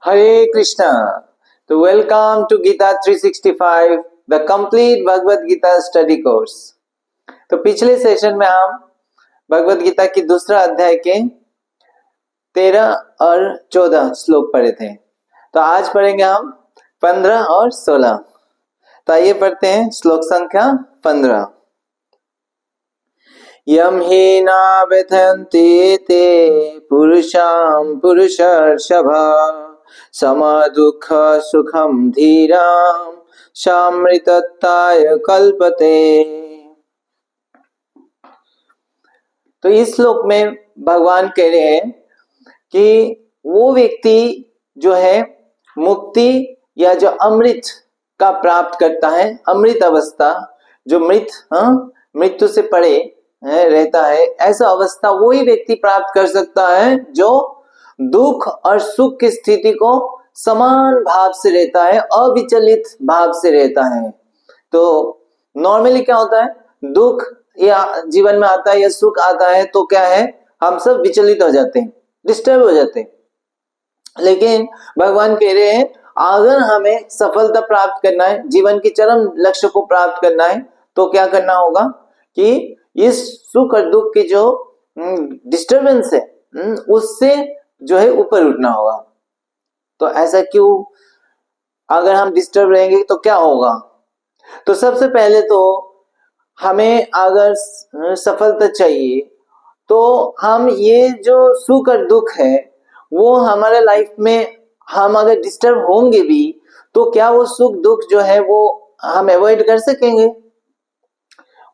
Hare Krishna. So welcome to Gita 365, the complete Bhagavad Gita study course. तो पिछले session में हम भगवत गीता की दूसरा अध्याय के 13 और 14 श्लोक पढ़े थे। तो आज पढ़ेंगे हम 15 और 16। तो आइए पढ़ते हैं श्लोक संख्या 15। यम ही ना व्यथन्ति ते पुरुषां पुरुषर्षभा सम दुख सुखम धीराम शामृतत्ताय कल्पते। तो इस श्लोक में भगवान कह रहे हैं कि वो व्यक्ति जो है मुक्ति या जो अमृत का प्राप्त करता है, अमृत अवस्था, जो मृत्यु से परे रहता है, ऐसा अवस्था वही व्यक्ति प्राप्त कर सकता है जो दुख और सुख की स्थिति को समान भाव से रहता है, अविचलित भाव से रहता है। तो नॉर्मली क्या होता है, दुख या जीवन में आता है या सुख आता है तो क्या है, हम सब विचलित हो जाते हैं, डिस्टर्ब हो जाते हैं। लेकिन भगवान कह रहे हैं अगर हमें सफलता प्राप्त करना है, जीवन के चरम लक्ष्य को प्राप्त करना है, तो क्या करना होगा कि इस सुख और दुख की जो डिस्टर्बेंस है उससे जो है ऊपर उठना होगा। तो ऐसा क्यों, अगर हम डिस्टर्ब रहेंगे तो क्या होगा? तो सबसे पहले तो हमें अगर सफलता चाहिए तो हम ये जो सुख और दुख है वो हमारे लाइफ में हम अगर डिस्टर्ब होंगे भी तो क्या वो सुख दुख जो है वो हम अवॉइड कर सकेंगे?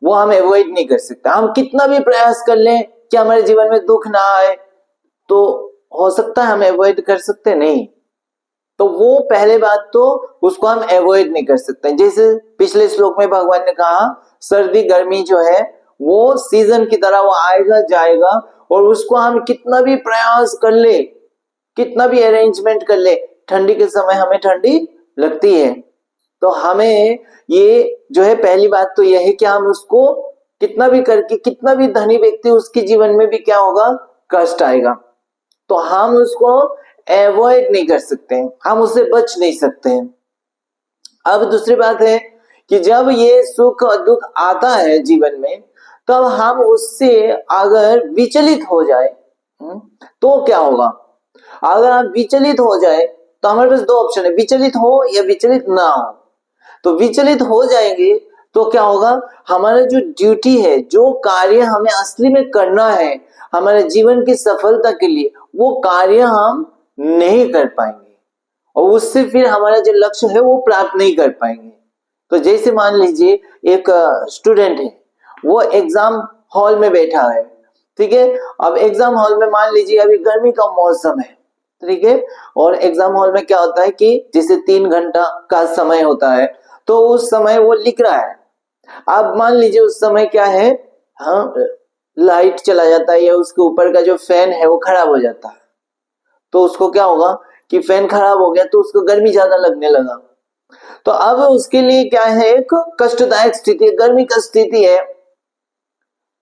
वो हम अवॉइड नहीं कर सकते। हम कितना भी प्रयास कर लें कि हमारे जीवन में दुख ना आए, तो हो सकता है हम अवॉइड कर सकते नहीं। तो वो पहले बात तो उसको हम अवॉइड नहीं कर सकते। जैसे पिछले श्लोक में भगवान ने कहा सर्दी गर्मी जो है वो सीजन की तरह वो आएगा जाएगा, और उसको हम कितना भी प्रयास कर ले, कितना भी अरेंजमेंट कर ले, ठंडी के समय हमें ठंडी लगती है। तो हमें ये जो है पहली बात तो यह है कि हम उसको कितना भी करके, कितना भी धनी व्यक्ति उसके जीवन में भी क्या होगा, कष्ट आएगा, तो हम उसको अवॉइड नहीं कर सकते, हम उससे बच नहीं सकते हैं। अब दूसरी बात है कि जब ये सुख और दुख आता है जीवन में, तब हम उससे अगर विचलित हो जाए तो क्या होगा? अगर हम विचलित हो जाए तो हमारे पास दो ऑप्शन है, विचलित हो या विचलित ना हो। तो विचलित हो जाएंगे तो क्या होगा, हमारा जो ड्यूटी है, जो कार्य हमें असली में करना है हमारे जीवन की सफलता के लिए, वो कार्य हम नहीं कर पाएंगे और उससे फिर हमारा जो लक्ष्य है वो प्राप्त नहीं कर पाएंगे। तो जैसे मान लीजिए एक स्टूडेंट है, वो एग्जाम हॉल में बैठा है, ठीक है। अब एग्जाम हॉल में मान लीजिए अभी गर्मी का मौसम है, ठीक है, और एग्जाम हॉल में क्या होता है कि जैसे 3 घंटा का समय होता है, तो उस समय वो लिख रहा है। अब मान लीजिए उस समय क्या है, लाइट चला जाता है या उसके ऊपर का जो फैन है वो खराब हो जाता है, तो उसको क्या होगा कि फैन खराब हो गया तो उसको गर्मी ज्यादा लगने लगा। तो अब उसके लिए क्या है, एक कष्टदायक स्थिति, गर्मी का स्थिति है।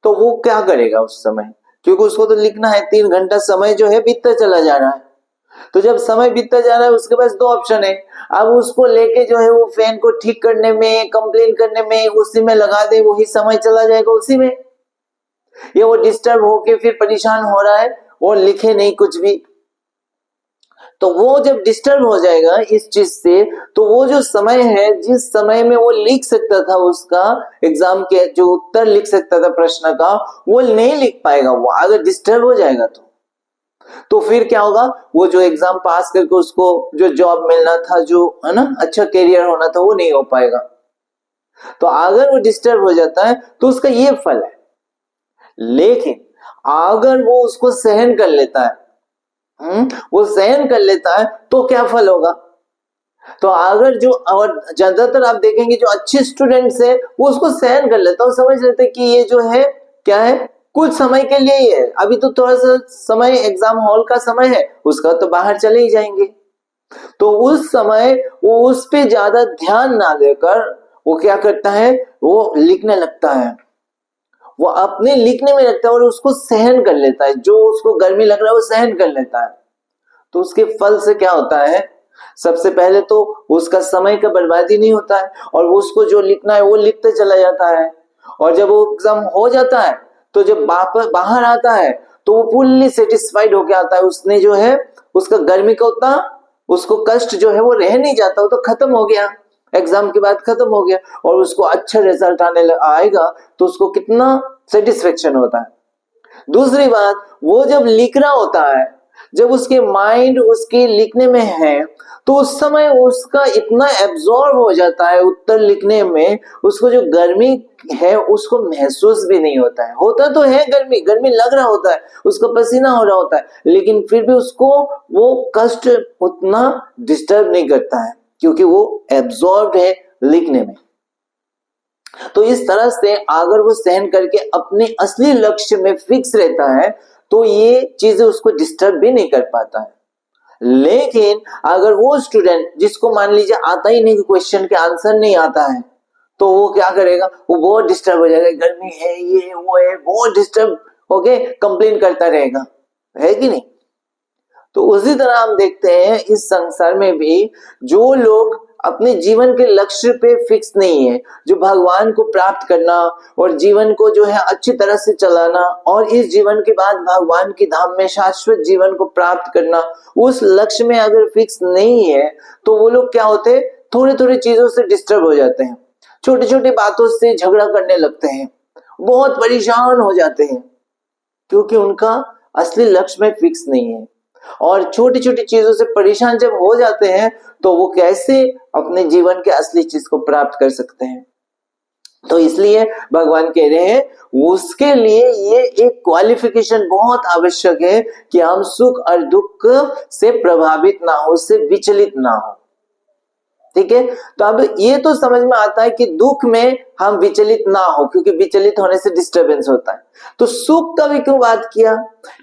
तो वो क्या करेगा उस समय, क्योंकि उसको तो लिखना है, 3 घंटा समय जो है बीतता चला जा रहा है। तो जब समय बीतता जा रहा है उसके पास दो ऑप्शन है। अब उसको लेके जो है वो फैन को ठीक करने में, कंप्लेन करने में, उसी में लगा दे, वही समय चला जाएगा उसी में, या वो डिस्टर्ब होके फिर परेशान हो रहा है और लिखे नहीं कुछ भी। तो वो जब डिस्टर्ब हो जाएगा इस चीज से, तो वो जो समय है, जिस समय में वो लिख सकता था, उसका एग्जाम के जो उत्तर लिख सकता था प्रश्न का, वो नहीं लिख पाएगा। वो अगर डिस्टर्ब हो जाएगा तो फिर क्या होगा, वो जो एग्जाम पास करके उसको जो जॉब मिलना था, जो है ना अच्छा करियर होना था, वो नहीं हो पाएगा। तो अगर वो डिस्टर्ब हो जाता है तो उसका ये फल है। लेकिन अगर वो उसको सहन कर लेता है, वो सहन कर लेता है, तो क्या फल होगा? तो अगर जो, और ज्यादातर आप देखेंगे जो अच्छे स्टूडेंट्स हैं वो उसको सहन कर लेता है, समझ लेते कि ये जो है क्या है, कुछ समय के लिए ही है, अभी तो थोड़ा सा समय एग्जाम हॉल का समय है, उसका तो बाहर चले ही जाएंगे। तो उस समय वो उस पे ज्यादा ध्यान ना देकर वो क्या करता है, वो लिखने लगता है, वो अपने लिखने में लगता है और उसको सहन कर लेता है, जो उसको गर्मी लग रहा है वो सहन कर लेता है। तो उसके फल से क्या होता है, सबसे पहले तो उसका समय का बर्बादी नहीं होता है और उसको जो लिखना है वो लिखते चला जाता है। और जब वो एग्जाम हो जाता है तो जब वापस बाहर आता है तो वो फुल्ली सेटिस्फाइड होके आता है। उसने जो है उसका गर्मी का उतना उसको कष्ट जो है वो रह नहीं जाता, वो तो खत्म हो गया, एग्जाम के बाद खत्म हो गया और उसको अच्छा रिजल्ट आएगा तो उसको कितना सेटिस्फेक्शन होता है। दूसरी बात, वो जब लिख रहा होता है, जब उसके माइंड उसके लिखने में है तो उस समय उसका इतना एब्जॉर्ब हो जाता है उत्तर लिखने में, उसको जो गर्मी है उसको महसूस भी नहीं होता है। होता तो है गर्मी, गर्मी लग रहा होता है, उसका पसीना हो रहा होता है, लेकिन फिर भी उसको वो कष्ट उतना डिस्टर्ब नहीं करता है क्योंकि वो एब्जॉर्ब है लिखने में। तो इस तरह से अगर वो सहन करके अपने असली लक्ष्य में फिक्स रहता है तो ये चीजें उसको डिस्टर्ब भी नहीं कर पाता है। लेकिन अगर वो स्टूडेंट जिसको मान लीजिए आता ही नहीं, क्वेश्चन के आंसर नहीं आता है, तो वो क्या करेगा, वो बहुत डिस्टर्ब हो जाएगा, गर्मी है ये वो है, बहुत डिस्टर्ब होके कंप्लेन करता रहेगा, है कि नहीं। तो उसी तरह हम देखते हैं इस संसार में भी जो लोग अपने जीवन के लक्ष्य पे फिक्स नहीं है, जो भगवान को प्राप्त करना और जीवन को जो है अच्छी तरह से चलाना और इस जीवन के बाद भगवान की धाम में शाश्वत जीवन को प्राप्त करना, उस लक्ष्य में अगर फिक्स नहीं है तो वो लोग क्या होते हैं, थोड़ी थोड़ी चीजों से डिस्टर्ब हो जाते हैं, छोटी छोटी बातों से झगड़ा करने लगते हैं, बहुत परेशान हो जाते हैं क्योंकि उनका असली लक्ष्य में फिक्स नहीं है। और छोटी छोटी चीजों से परेशान जब हो जाते हैं तो वो कैसे अपने जीवन के असली चीज को प्राप्त कर सकते हैं। तो इसलिए भगवान कह रहे हैं उसके लिए ये एक क्वालिफिकेशन बहुत आवश्यक है कि हम सुख और दुख से प्रभावित ना हो, उससे विचलित ना हो। ठीक है, तो अब ये तो समझ में आता है कि दुख में हम विचलित ना हो क्योंकि विचलित होने से डिस्टरबेंस होता है। तो सुख का भी क्यों बात किया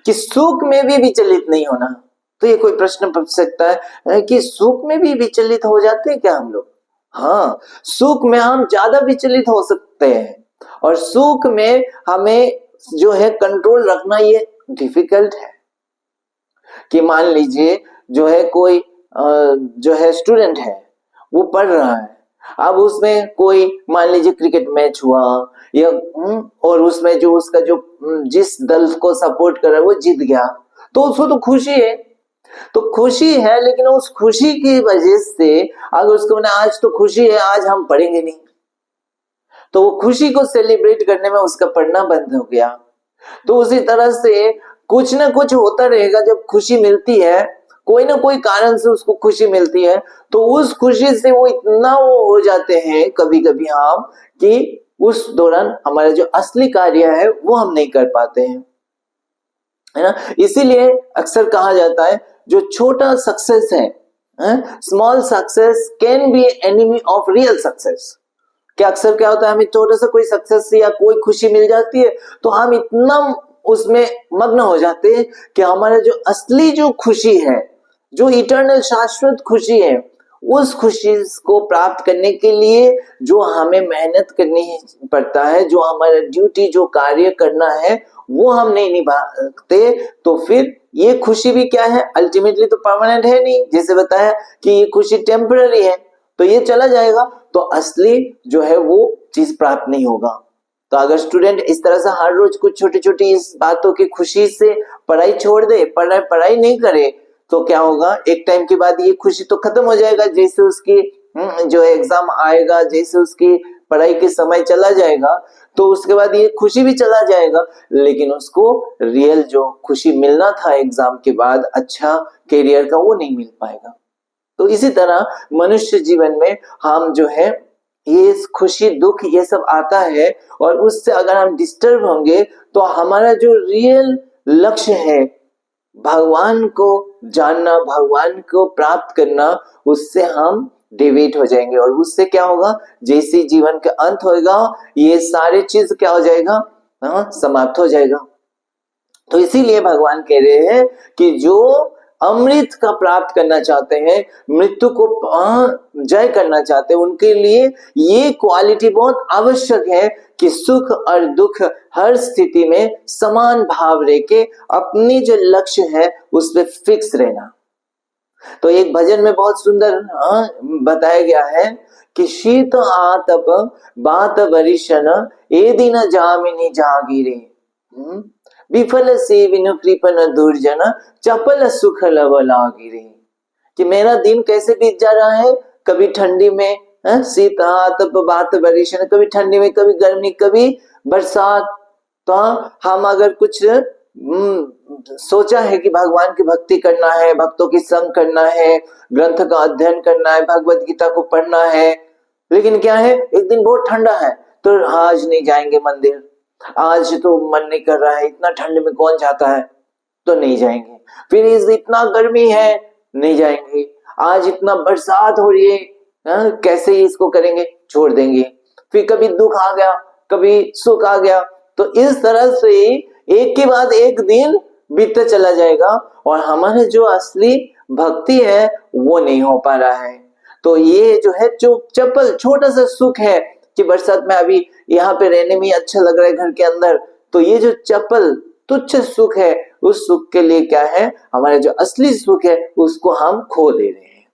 कि सुख में भी विचलित नहीं होना। तो ये कोई प्रश्न पूछ सकता है कि सुख में भी विचलित हो जाते हैं क्या हम लोग। हाँ, सुख में हम ज्यादा विचलित हो सकते हैं और सुख में हमें जो है कंट्रोल रखना ये डिफिकल्ट है। कि मान लीजिए जो है कोई जो है स्टूडेंट है, वो पढ़ रहा है, अब उसमें कोई मान लीजिए क्रिकेट मैच हुआ या और उसमें जो उसका जो जिस दल को सपोर्ट कर रहा है वो जीत गया, तो उसको तो खुशी है, तो खुशी है, लेकिन उस खुशी की वजह से अगर उसको बोले आज तो खुशी है आज हम पढ़ेंगे नहीं, तो वो खुशी को सेलिब्रेट करने में उसका पढ़ना बंद हो गया। तो उसी तरह से कुछ ना कुछ होता रहेगा, जब खुशी मिलती है कोई ना कोई कारण से उसको खुशी मिलती है तो उस खुशी से वो इतना वो हो जाते हैं कभी कभी हम कि उस दौरान हमारा जो असली कार्य है वो हम नहीं कर पाते हैं, है ना। इसीलिए अक्सर कहा जाता है जो छोटा सक्सेस है, small success can be enemy of real success. क्या अक्सर क्या होता है, हमें छोटा सा कोई सक्सेस या कोई खुशी मिल जाती है तो हम इतना उसमें मग्न हो जाते हैं कि हमारा जो असली जो खुशी है, जो इटर्नल शाश्वत खुशी है, उस खुशी को प्राप्त करने के लिए जो हमें मेहनत करनी पड़ता है, जो हमारा ड्यूटी जो कार्य करना है वो हम नहीं निभाते, तो फिर ये खुशी भी क्या है, अल्टीमेटली तो परमानेंट है नहीं। जैसे बताया कि ये खुशी टेम्पररी है तो ये चला जाएगा, तो असली जो है वो चीज प्राप्त नहीं होगा। तो अगर स्टूडेंट इस तरह से हर रोज कुछ छोटी छोटी इस बातों की खुशी से पढ़ाई छोड़ दे, पढ़ाई नहीं करे, तो क्या होगा, एक टाइम के बाद ये खुशी तो खत्म हो जाएगा। जैसे उसकी जो एग्जाम आएगा, जैसे उसकी पढ़ाई के समय चला जाएगा तो उसके बाद ये खुशी भी चला जाएगा, लेकिन उसको रियल जो खुशी मिलना था एग्जाम के बाद अच्छा कैरियर का वो नहीं मिल पाएगा। तो इसी तरह मनुष्य जीवन में हम जो है ये खुशी दुख ये सब आता है और उससे अगर हम डिस्टर्ब होंगे तो हमारा जो रियल लक्ष्य है भगवान को जानना, भगवान को प्राप्त करना, उससे हम डिविएट हो जाएंगे और उससे क्या होगा, जैसे जीवन का अंत होगा ये सारे चीज क्या हो जाएगा, समाप्त हो जाएगा। तो इसीलिए भगवान कह रहे हैं कि जो अमृत का प्राप्त करना चाहते हैं, मृत्यु को जय करना चाहते हैं, उनके लिए ये क्वालिटी बहुत आवश्यक है कि सुख और दुख हर स्थिति में समान भाव रह के अपनी जो लक्ष्य है उस पर फिक्स रहना। तो एक भजन में बहुत सुंदर बताया गया है कि शीत आतप बात वरिशन ए दिन जामिनी जागिरे विफल से विनु कृपन दुर्जन चपल सुख लव लागिरे। कि मेरा दिन कैसे बीत जा रहा है, कभी ठंडी में शीत आतप बात वरिशन, कभी ठंडी में, कभी गर्मी, कभी बरसात। तो हम अगर कुछ सोचा है कि भगवान की भक्ति करना है, भक्तों की संग करना है, ग्रंथ का अध्ययन करना है, भगवत गीता को पढ़ना है, लेकिन क्या है, एक दिन बहुत ठंडा है तो आज नहीं जाएंगे मंदिर, आज तो मन नहीं कर रहा है, इतना ठंड में कौन जाता है, तो नहीं जाएंगे। फिर इतना गर्मी है, नहीं जाएंगे। आज इतना बरसात हो रही है, कैसे इसको करेंगे, छोड़ देंगे। फिर कभी दुख आ गया, कभी सुख आ गया, तो इस तरह से एक के बाद एक दिन बीतते चला जाएगा और हमारे जो असली भक्ति है वो नहीं हो पा रहा है। तो ये जो है जो चपल छोटा सा सुख है कि बरसात में अभी यहाँ पे रहने में अच्छा लग रहा है घर के अंदर, तो ये जो चपल तुच्छ सुख है, उस सुख के लिए क्या है, हमारे जो असली सुख है उसको हम खो दे रहे हैं।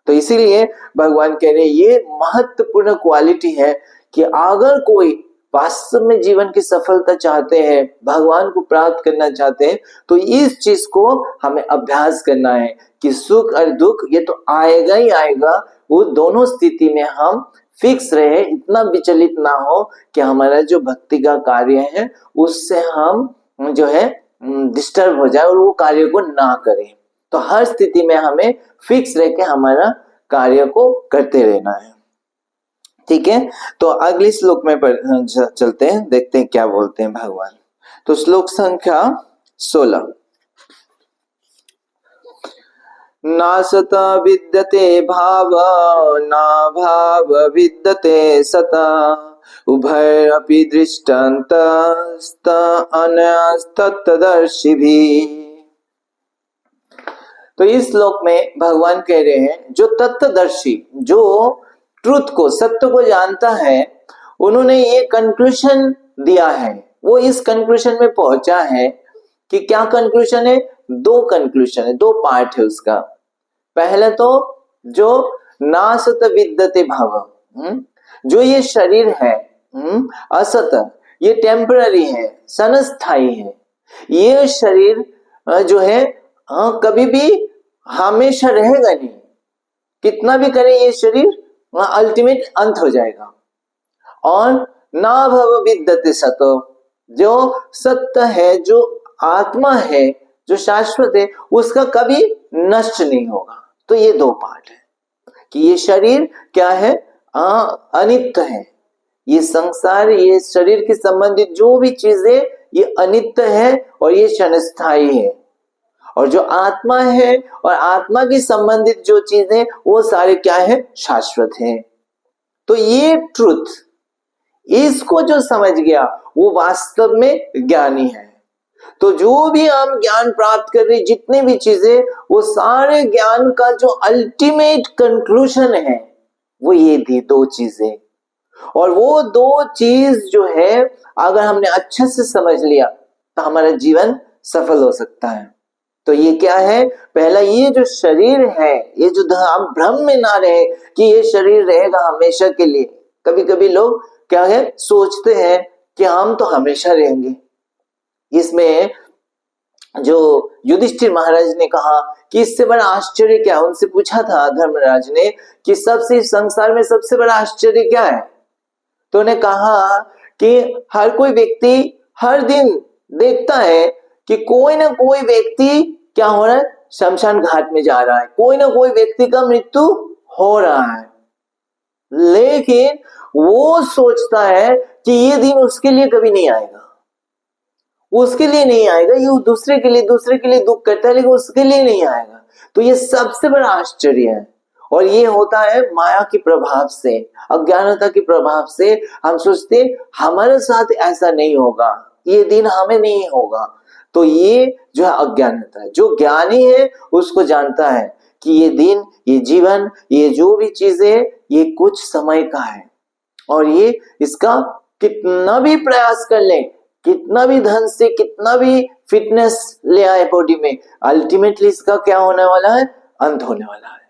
तो इसीलिए भगवान कह रहे हैं ये महत्वपूर्ण क्वालिटी है कि अगर कोई वास्तव में जीवन की सफलता चाहते हैं, भगवान को प्राप्त करना चाहते हैं, तो इस चीज को हमें अभ्यास करना है कि सुख और दुख ये तो आएगा ही आएगा, वो दोनों स्थिति में हम फिक्स रहे, इतना विचलित ना हो कि हमारा जो भक्ति का कार्य है उससे हम जो है डिस्टर्ब हो जाए और वो कार्य को ना करें। तो हर स्थिति में हमें फिक्स रह के हमारा कार्य को करते रहना है। ठीक है, तो अगले श्लोक में चलते हैं, देखते हैं क्या बोलते हैं भगवान। तो श्लोक संख्या 16। नासत विद्यते भाव ना भाव विद्यते सता उभय अपि दृष्टान्तस्त अनस्तत्तदर्शिभिः। तो इस श्लोक में भगवान कह रहे हैं जो तत्वदर्शी, जो ट्रुथ को, सत्य को जानता है, उन्होंने ये कंक्लूजन दिया है। वो इस कंक्लूजन में पहुंचा है कि क्या कंक्लूजन है, दो कंक्लूजन है, दो पार्ट है उसका। पहले तो जो नासत विद्यते भाव, जो ये शरीर है असत, ये टेम्पररी है, क्षणस्थायी है। ये शरीर जो है कभी भी हमेशा रहेगा नहीं, कितना भी करे ये शरीर अल्टीमेट अंत हो जाएगा। और ना भव विद्यते सतो, जो सत्य है, जो आत्मा है, जो शाश्वत है, उसका कभी नष्ट नहीं होगा। तो ये दो पार्ट है कि ये शरीर क्या है, अनित्य है। ये संसार, ये शरीर के संबंधित जो भी चीजें ये अनित्य है और ये क्षणस्थायी है। और जो आत्मा है और आत्मा की संबंधित जो चीजें वो सारे क्या है, शाश्वत है। तो ये ट्रुथ, इसको जो समझ गया वो वास्तव में ज्ञानी है। तो जो भी हम ज्ञान प्राप्त कर रहे, जितने भी चीजें, वो सारे ज्ञान का जो अल्टीमेट कंक्लूजन है वो ये थी दो चीजें। और वो दो चीज जो है अगर हमने अच्छे से समझ लिया तो हमारा जीवन सफल हो सकता है। तो ये क्या है, पहला ये जो शरीर है, ये जो हम भ्रम में ना रहे कि ये शरीर रहेगा हमेशा के लिए। कभी कभी लोग क्या है, सोचते हैं कि हम तो हमेशा रहेंगे। इसमें जो युधिष्ठिर महाराज ने कहा कि इससे बड़ा आश्चर्य क्या, उनसे पूछा था धर्मराज ने कि सबसे संसार में सबसे बड़ा आश्चर्य क्या है। तो उन्हें कहा कि हर कोई व्यक्ति हर दिन देखता है कि कोई ना कोई व्यक्ति क्या हो रहा है, शमशान घाट में जा रहा है, कोई ना कोई व्यक्ति का मृत्यु हो रहा है, लेकिन वो सोचता है कि ये दिन उसके लिए कभी नहीं आएगा, उसके लिए नहीं आएगा। ये दूसरे के लिए दुख करता है, लेकिन उसके लिए नहीं आएगा। तो ये सबसे बड़ा आश्चर्य है। और ये होता है माया के प्रभाव से, अज्ञानता के प्रभाव से। हम सोचते हमारे साथ ऐसा नहीं होगा, ये दिन हमें नहीं होगा। तो ये जो है अज्ञानता है। जो ज्ञानी है उसको जानता है कि ये दिन, ये जीवन, ये जो भी चीजें, ये कुछ समय का है। और ये इसका कितना भी प्रयास कर ले, कितना भी धन से, कितना भी फिटनेस ले आए बॉडी में, अल्टीमेटली इसका क्या होने वाला है, अंत होने वाला है।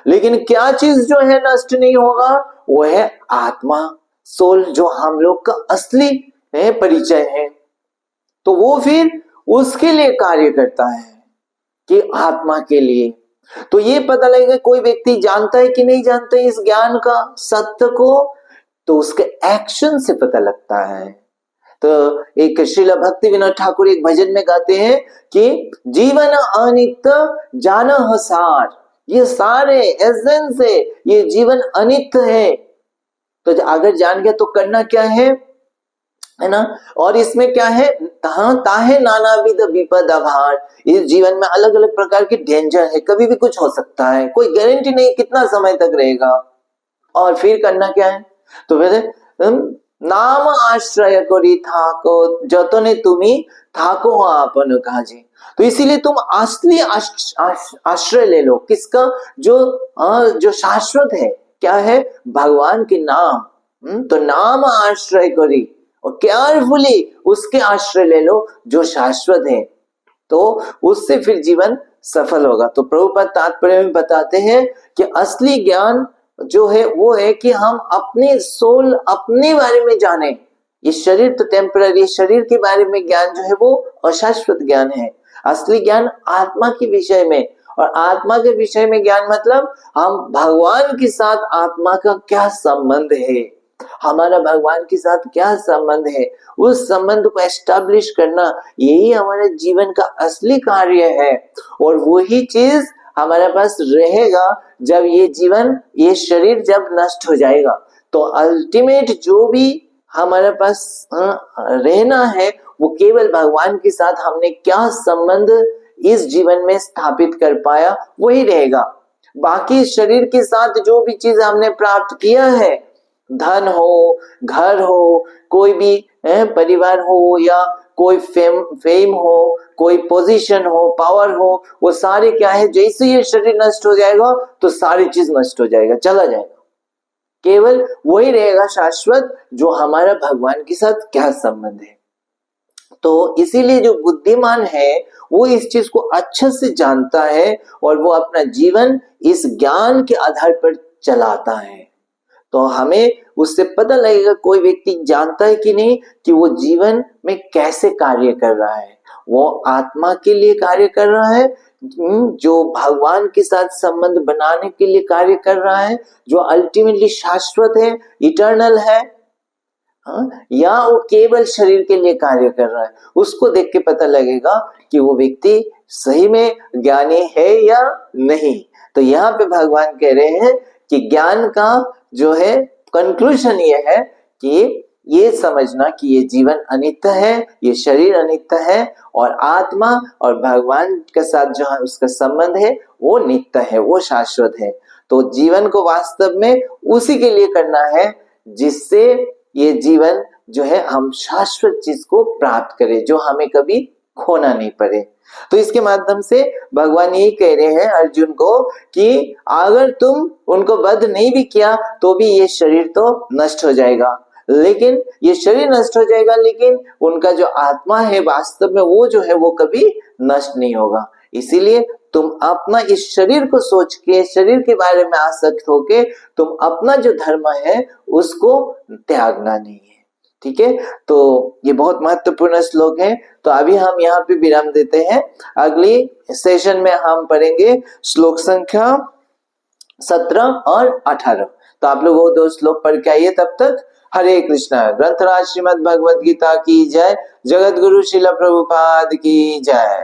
लेकिन क्या चीज जो है नष्ट नहीं होगा, वो है आत्मा, सोल, जो हम लोग का असली परिचय है। तो वो फिर उसके लिए कार्य करता है कि आत्मा के लिए। तो ये पता लगेगा कोई व्यक्ति जानता है कि नहीं जानता है इस ज्ञान का सत्य को, तो उसके एक्शन से पता लगता है। तो एक श्रील भक्ति विनोद ठाकुर एक भजन में गाते हैं कि जीवन अनित्य जानह सार, ये सारे एसेंस है, ये जीवन अनित्य है। तो अगर जान गया तो करना क्या है ना। और इसमें क्या है, ताहे नानाविध विपद आभार, इस जीवन में अलग अलग प्रकार के डेंजर है, कभी भी कुछ हो सकता है, कोई गारंटी नहीं कितना समय तक रहेगा। और फिर करना क्या है, तो फिर नाम आश्रय करी थाको जतने तुम्ही थाको आपन काजे। तो इसीलिए तुम असली आश्रय ले लो, किसका, जो शाश्वत है, क्या है, भगवान के नाम। तो नाम आश्रय करी और केयरफुली उसके आश्रय ले लो जो शाश्वत है, तो उससे फिर जीवन सफल होगा। तो प्रभुपाद तात्पर्य में बताते हैं कि असली ज्ञान जो है वो है कि हम अपने सोल, अपने बारे में जाने। ये शरीर तो टेम्पररी, शरीर के बारे में ज्ञान जो है वो अशाश्वत ज्ञान है। असली ज्ञान आत्मा के विषय में, और आत्मा के विषय में ज्ञान मतलब हम भगवान के साथ आत्मा का क्या संबंध है, हमारा भगवान के साथ क्या संबंध है, उस संबंध को एस्टैब्लिश करना, यही हमारे जीवन का असली कार्य है। और वही चीज हमारे पास रहेगा जब ये जीवन, ये शरीर जब नष्ट हो जाएगा। तो अल्टीमेट जो भी हमारे पास रहना है वो केवल भगवान के साथ हमने क्या संबंध इस जीवन में स्थापित कर पाया वही रहेगा। बाकी शरीर के साथ जो भी चीज हमने प्राप्त किया है, धन हो, घर हो, कोई भी परिवार हो, या कोई फेम हो, कोई पोजीशन हो, पावर हो, वो सारे क्या है, जैसे ये शरीर नष्ट हो जाएगा तो सारी चीज नष्ट हो जाएगा, चला जाएगा। केवल वही रहेगा शाश्वत जो हमारा भगवान के साथ क्या संबंध है। तो इसीलिए जो बुद्धिमान है वो इस चीज को अच्छे से जानता है और वो अपना जीवन इस ज्ञान के आधार पर चलाता है। तो हमें उससे पता लगेगा कोई व्यक्ति जानता है कि नहीं कि वो जीवन में कैसे कार्य कर रहा है, वो आत्मा के लिए कार्य कर रहा है, जो भगवान के साथ संबंध बनाने के लिए कार्य कर रहा है, जो अल्टीमेटली शाश्वत है, इटर्नल है, या वो केवल शरीर के लिए कार्य कर रहा है। उसको देख के पता लगेगा कि वो व्यक्ति सही में ज्ञानी है या नहीं। तो यहाँ पे भगवान कह रहे हैं कि ज्ञान का जो है कंक्लूजन ये है कि ये समझना कि ये जीवन अनित्य है, ये शरीर अनित्य है, और आत्मा और भगवान के साथ जो है उसका संबंध है वो नित्य है, वो शाश्वत है। तो जीवन को वास्तव में उसी के लिए करना है जिससे ये जीवन जो है हम शाश्वत चीज को प्राप्त करें, जो हमें कभी खोना नहीं पड़े। तो इसके माध्यम से भगवान यही कह रहे हैं अर्जुन को कि अगर तुम उनको वध नहीं भी किया तो भी ये शरीर तो नष्ट हो जाएगा, लेकिन ये शरीर नष्ट हो जाएगा, लेकिन उनका जो आत्मा है वास्तव में वो जो है वो कभी नष्ट नहीं होगा। इसीलिए तुम अपना इस शरीर को सोच के, शरीर के बारे में आसक्त होके तुम अपना जो धर्म है उसको त्यागना नहीं है। ठीक है, तो ये बहुत महत्वपूर्ण श्लोक है। तो अभी हम यहाँ पे विराम देते हैं, अगली सेशन में हम पढ़ेंगे श्लोक संख्या 17 और 18। तो आप लोग वो 2 श्लोक पढ़ के आइए। तब तक हरे कृष्णा। ग्रंथराज श्रीमद् भगवद गीता की जय। जगत गुरु श्रील प्रभुपाद की जय।